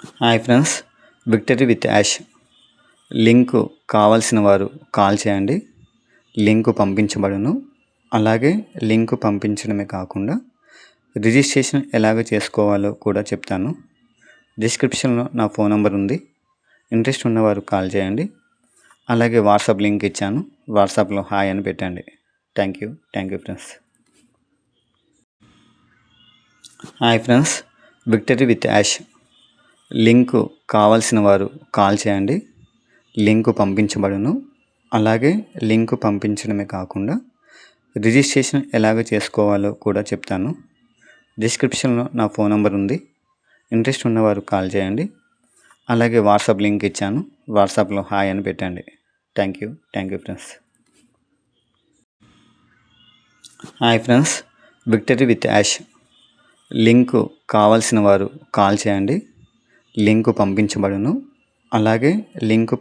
Hi friends, victory with Ash link కావాల్సిన వారు call చేయండి. లింకు పంపించబడును. అలాగే లింకు పంపించడమే కాకుండా రిజిస్ట్రేషన్ ఎలాగ చేసుకోవాలో కూడా చెప్తాను. డిస్క్రిప్షన్లో నా ఫోన్ నెంబర్ ఉంది. ఇంట్రెస్ట్ ఉన్నవారు కాల్ చేయండి. అలాగే వాట్సాప్ లింక్ ఇచ్చాను. వాట్సాప్లో హాయ్ అని పెట్టండి. Thank you friends. Hi friends, victory with Ash link కావాల్సిన వారు కాల్ చేయండి. లింకు పంపించబడును. అలాగే లింకు పంపించడమే కాకుండా రిజిస్ట్రేషన్ ఎలాగ చేసుకోవాలో కూడా చెప్తాను. డిస్క్రిప్షన్లో నా ఫోన్ నెంబర్ ఉంది. ఇంట్రెస్ట్ ఉన్నవారు కాల్ చేయండి. అలాగే వాట్సాప్ లింక్ ఇచ్చాను. వాట్సాప్లో హాయ్ అని పెట్టండి. Thank you friends. Hi friends, victory with Ash link కావాల్సిన వారు కాల్ చేయండి. లింకు పంపించబడును. అలాగే లింకు